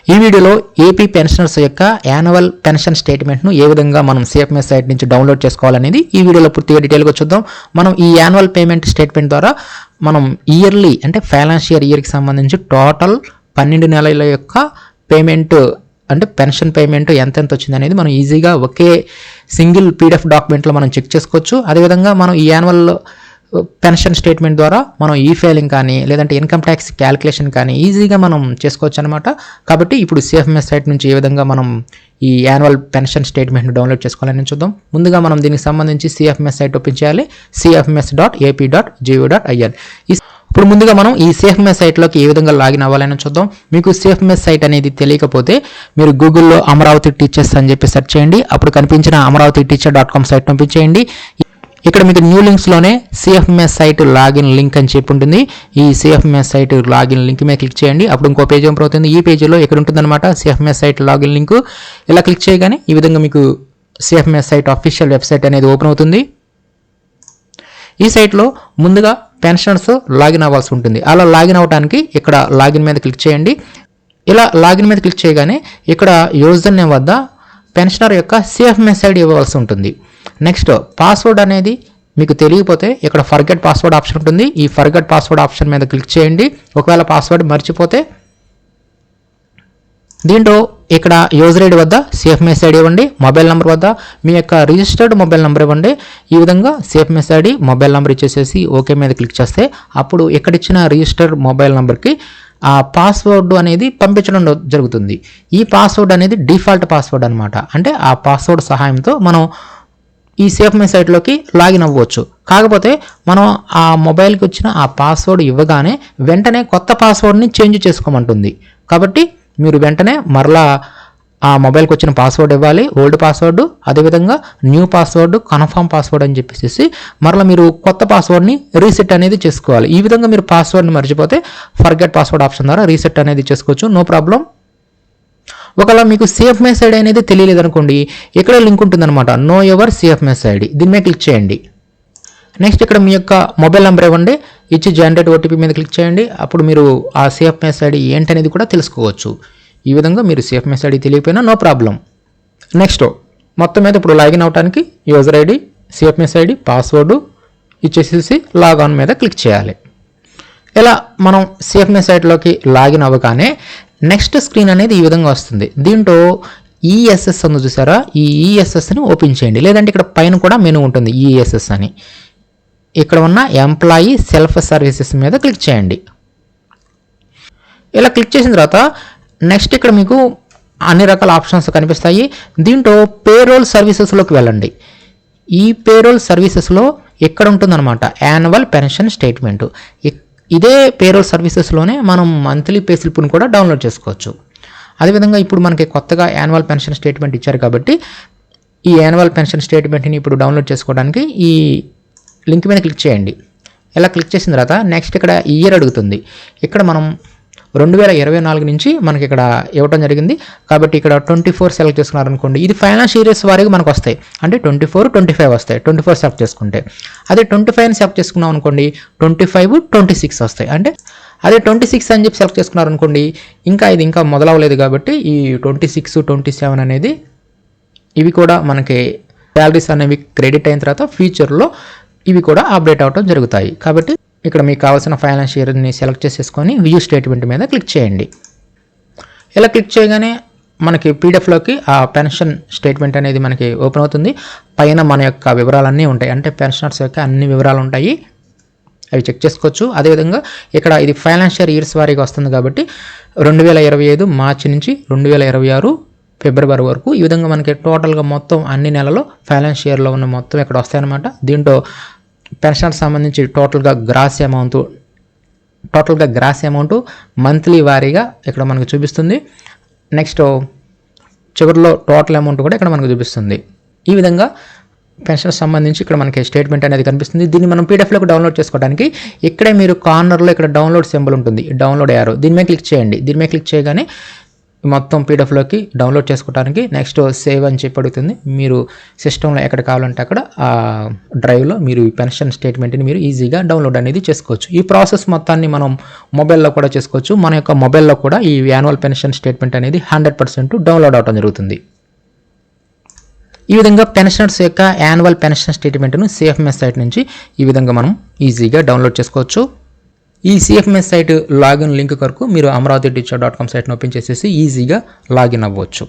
ఈ వీడియోలో AP pensioners యొక్క యాన్యువల్ పెన్షన్ స్టేట్మెంట్ను ఏ విధంగా మనం సిఎఫ్ఎంఎస్ సైట్ నుంచి డౌన్లోడ్ చేసుకోవాలనేది ఈ వీడియోలో పూర్తిగా డీటెయిల్గా చూద్దాం. మనం ఈ యాన్యువల్ పేమెంట్ స్టేట్మెంట్ ద్వారా మనం ఇయర్లీ అంటే ఫైనాన్షియల్ ఇయర్కి సంబంధించి టోటల్ 12 నెలల యొక్క పేమెంట్ అంటే పెన్షన్ పేమెంట్ ఎంతెంత వచ్చింది అనేది మనం ఈజీగా ఒకే సింగిల్ పీడిఎఫ్ డాక్యుమెంట్లో మనం చెక్ చేసుకోవచ్చు. అదేవిధంగా మనం ఈ యాన్యువల్ పెన్షన్ స్టేట్మెంట్ ద్వారా మనం ఈ ఫైలింగ్ కానీ లేదంటే ఇన్కమ్ ట్యాక్స్ క్యాలిక్యులేషన్ కానీ ఈజీగా మనం చేసుకోవచ్చు అనమాట. కాబట్టి ఇప్పుడు సిఎఫ్ఎంఎస్ సైట్ నుంచి ఏ విధంగా మనం ఈ యాన్యువల్ పెన్షన్ స్టేట్మెంట్ను డౌన్లోడ్ చేసుకోవాలని చూద్దాం. ముందుగా మనం దీనికి సంబంధించి సిఎఫ్ఎంఎస్ సైట్ ఓపెన్ చేయాలి. cfms.ap.gov.in. ఇప్పుడు ముందుగా మనం ఈ సిఎఫ్ఎంఎస్ సైట్లోకి ఏ విధంగా లాగిన్ అవ్వాలని చూద్దాం. మీకు సిఎఫ్ఎంఎస్ సైట్ అనేది తెలియకపోతే మీరు గూగుల్లో అమరావతి టీచర్స్ అని చెప్పి సెర్చ్ చేయండి. అప్పుడు కనిపించిన అమరావతి టీచర్.com సైట్ పంపించేయండి. ఇక్కడ మీకు న్యూ లింక్స్లోనే సిఎఫ్ఎంఎస్ సైట్ లాగిన్ లింక్ అని చెప్పి ఉంటుంది. ఈ సిఎఫ్ఎంఎస్ సైట్ లాగిన్ లింక్ మీద క్లిక్ చేయండి. అప్పుడు ఇంకో పేజ్ ఓపెన్ అవుతుంది. ఈ పేజీలో ఇక్కడ ఉంటుందన్నమాట సిఎఫ్ఎంఎస్ సైట్ లాగిన్ లింక్. ఇలా క్లిక్ చేయగానే ఈ విధంగా మీకు సిఎఫ్ఎంఎస్ సైట్ అఫీషియల్ వెబ్సైట్ అనేది ఓపెన్ అవుతుంది. ఈ సైట్లో ముందుగా పెన్షనర్స్ లాగిన్ అవ్వాల్సి ఉంటుంది. అలా లాగిన్ అవ్వడానికి ఇక్కడ లాగిన్ మీద క్లిక్ చేయండి. ఇలా లాగిన్ మీద క్లిక్ చేయగానే ఇక్కడ యూజర్ నేమ్ వద్ద పెన్షనర్ యొక్క సిఎఫ్ఎంఎస్ ఐడి ఇవ్వాల్సి ఉంటుంది. నెక్స్ట్ పాస్వర్డ్ అనేది మీకు తెలియకపోతే ఇక్కడ ఫర్గెట్ పాస్వర్డ్ ఆప్షన్ ఉంటుంది. ఈ ఫర్గెట్ పాస్వర్డ్ ఆప్షన్ మీద క్లిక్ చేయండి. ఒకవేళ పాస్వర్డ్ మర్చిపోతే దీంట్లో ఇక్కడ యూజర్ ఐడి వద్ద సిఎఫ్ఎంఎస్ ఐడి ఇవ్వండి. మొబైల్ నెంబర్ వద్ద మీ యొక్క రిజిస్టర్డ్ మొబైల్ నెంబర్ ఇవ్వండి. ఈ విధంగా సిఎఫ్ఎంఎస్ ఐడి మొబైల్ నెంబర్ ఇచ్చేసేసి ఓకే మీద క్లిక్ చేస్తే అప్పుడు ఇక్కడ ఇచ్చిన రిజిస్టర్డ్ మొబైల్ నెంబర్కి ఆ పాస్వర్డ్ అనేది పంపించడం జరుగుతుంది. ఈ పాస్వర్డ్ అనేది డిఫాల్ట్ పాస్వర్డ్ అనమాట. అంటే ఆ పాస్వర్డ్ సహాయంతో మనం ఈ సిఎఫ్ఎంఎస్ సైట్లోకి లాగిన్ అవ్వచ్చు. కాకపోతే మనం ఆ మొబైల్కి వచ్చిన ఆ పాస్వర్డ్ ఇవ్వగానే వెంటనే కొత్త పాస్వర్డ్ని చేంజ్ చేసుకోమంటుంది. కాబట్టి మీరు వెంటనే మరలా ఆ మొబైల్కి వచ్చిన పాస్వర్డ్ ఇవ్వాలి, ఓల్డ్ పాస్వర్డ్, అదేవిధంగా న్యూ పాస్వర్డ్, కన్ఫర్మ్ పాస్వర్డ్ అని చెప్పేసి మరలా మీరు కొత్త పాస్వర్డ్ని రీసెట్ అనేది చేసుకోవాలి. ఈ విధంగా మీరు పాస్వర్డ్ని మర్చిపోతే ఫర్గెట్ పాస్వర్డ్ ఆప్షన్ ద్వారా రీసెట్ అనేది చేసుకోవచ్చు, నో ప్రాబ్లం. ఒకవేళ మీకు సిఎఫ్ఎంఎస్ ఐడి అనేది తెలియలేదు అనుకోండి, ఇక్కడ లింక్ ఉంటుందన్నమాట, నో యువర్ సిఎఫ్ఎంఎస్ ఐడి. దీని మీద క్లిక్ చేయండి. నెక్స్ట్ ఇక్కడ మీ యొక్క మొబైల్ నెంబర్ ఇవ్వండి, ఇచ్చి జనరేట్ ఓటీపీ మీద క్లిక్ చేయండి. అప్పుడు మీరు ఆ సిఎఫ్ఎంఎస్ ఐడి ఏంటనేది కూడా తెలుసుకోవచ్చు. ఈ విధంగా మీరు సిఎఫ్ఎంఎస్ ఐడి తెలియకపోయినా నో ప్రాబ్లం. నెక్స్ట్ మొత్తం మీద ఇప్పుడు లాగిన్ అవడానికి user ID, CFMS ID, password ఇచ్చేసేసి లాగాన్ మీద క్లిక్ చేయాలి. ఇలా మనం సిఎఫ్ఎంఎస్ సైట్లోకి లాగిన్ అవ్వగానే నెక్స్ట్ స్క్రీన్ అనేది ఈ విధంగా వస్తుంది. దీంట్లో ఈఎస్ఎస్ ఉంది చూసారా, ఈ ఈఎస్ఎస్ని ఓపెన్ చేయండి. లేదంటే ఇక్కడ పైన కూడా మెనూ ఉంటుంది ఈఎస్ఎస్ అని. ఇక్కడ ఉన్న ఎంప్లాయీ సెల్ఫ్ సర్వీసెస్ మీద క్లిక్ చేయండి. ఇలా క్లిక్ చేసిన తర్వాత నెక్స్ట్ ఇక్కడ మీకు అన్ని రకాల ఆప్షన్స్ కనిపిస్తాయి. దీంట్లో పేరోల్ సర్వీసెస్లోకి వెళ్ళండి. ఈ పేరోల్ సర్వీసెస్లో ఇక్కడ ఉంటుందన్నమాట యాన్యువల్ పెన్షన్ స్టేట్మెంట్. ఇదే పేరోల్ సర్వీసెస్లోనే మనం మంత్లీ పే స్లిప్ను కూడా డౌన్లోడ్ చేసుకోవచ్చు. అదేవిధంగా ఇప్పుడు మనకి కొత్తగా యాన్యువల్ పెన్షన్ స్టేట్మెంట్ ఇచ్చారు కాబట్టి ఈ యాన్యువల్ పెన్షన్ స్టేట్మెంట్ని ఇప్పుడు డౌన్లోడ్ చేసుకోవడానికి ఈ లింక్ మీద క్లిక్ చేయండి. ఇలా క్లిక్ చేసిన తర్వాత నెక్స్ట్ ఇక్కడ ఇయర్ అడుగుతుంది. ఇక్కడ మనం 2024 నుంచి మనకి ఇక్కడ ఇవ్వడం జరిగింది కాబట్టి ఇక్కడ 24 సెలెక్ట్ చేసుకున్నారనుకోండి, ఇది ఫైనాన్షియల్ ఇయర్స్ వారీగా మనకు వస్తాయి. అంటే 24, 25 వస్తాయి 24 సెలెక్ట్ చేసుకుంటే. అదే 25 సెలెక్ట్ చేసుకున్నాం అనుకోండి 25, 26 వస్తాయి. అంటే అదే 26 అని చెప్పి సెలెక్ట్ చేసుకున్నారనుకోండి ఇంకా ఇది ఇంకా మొదలవ్వలేదు కాబట్టి ఈ 26, 27 అనేది ఇవి కూడా మనకి శాలరీస్ అనేవి క్రెడిట్ అయిన తర్వాత ఫ్యూచర్లో ఇవి కూడా అప్డేట్ అవ్వడం జరుగుతాయి. కాబట్టి ఇక్కడ మీకు కావాల్సిన ఫైనాన్షియల్ ఇయర్ని సెలెక్ట్ చేసేసుకొని వ్యూ స్టేట్మెంట్ మీద క్లిక్ చేయండి. ఇలా క్లిక్ చేయగానే మనకి పీడిఎఫ్లోకి ఆ పెన్షన్ స్టేట్మెంట్ అనేది మనకి ఓపెన్ అవుతుంది. పైన మన యొక్క వివరాలన్నీ ఉంటాయి. అంటే పెన్షనర్స్ యొక్క అన్ని వివరాలు ఉంటాయి, అవి చెక్ చేసుకోవచ్చు. అదేవిధంగా ఇక్కడ ఇది ఫైనాన్షియల్ ఇయర్స్ వారీగా వస్తుంది కాబట్టి 2025 మార్చి నుంచి 2026 ఫిబ్రవరి వరకు ఈ విధంగా మనకి టోటల్గా మొత్తం అన్ని నెలలో ఫైనాన్షియల్ ఇయర్లో ఉన్న మొత్తం ఇక్కడ వస్తాయన్నమాట. దీంట్లో పెన్షన్ సంబంధించి టోటల్గా గ్రాస్ అమౌంట్ మంత్లీ వారీగా ఇక్కడ మనకు చూపిస్తుంది. నెక్స్ట్ చివరిలో టోటల్ అమౌంట్ కూడా ఇక్కడ మనకు చూపిస్తుంది. ఈ విధంగా పెన్షన్ సంబంధించి ఇక్కడ మనకి స్టేట్మెంట్ అనేది కనిపిస్తుంది. దీన్ని మనం పీడిఎఫ్లోకి డౌన్లోడ్ చేసుకోవడానికి ఇక్కడే మీరు కార్నర్లో ఇక్కడ డౌన్లోడ్ సింబల్ ఉంటుంది, డౌన్లోడ్ యారో, దీని మీద క్లిక్ చేయండి. దీని మీద క్లిక్ చేయగానే మొత్తం పీడిఎఫ్లోకి డౌన్లోడ్ చేసుకోవడానికి నెక్స్ట్ సేవ్ అని చెప్పి అడుగుతుంది. మీరు సిస్టంలో ఎక్కడ కావాలంటే అక్కడ ఆ డ్రైవ్లో మీరు ఈ పెన్షన్ స్టేట్మెంట్ని మీరు ఈజీగా డౌన్లోడ్ అనేది చేసుకోవచ్చు. ఈ ప్రాసెస్ మొత్తాన్ని మనం మొబైల్లో కూడా చేసుకోవచ్చు. మన యొక్క మొబైల్లో కూడా ఈ యాన్యువల్ పెన్షన్ స్టేట్మెంట్ అనేది 100% డౌన్లోడ్ అవడం జరుగుతుంది. ఈ విధంగా పెన్షనర్స్ యొక్క యాన్యువల్ పెన్షన్ స్టేట్మెంట్ను సిఎఫ్ఎంఎస్ సైట్ నుంచి ఈ విధంగా మనం ఈజీగా డౌన్లోడ్ చేసుకోవచ్చు. ఈ సిఎఫ్ఎంఎస్ సైట్ లాగిన్ లింక్ కొరకు మీరు amravati.com సైట్ను ఓపెన్ చేసేసి ఈజీగా లాగిన్ అవ్వచ్చు.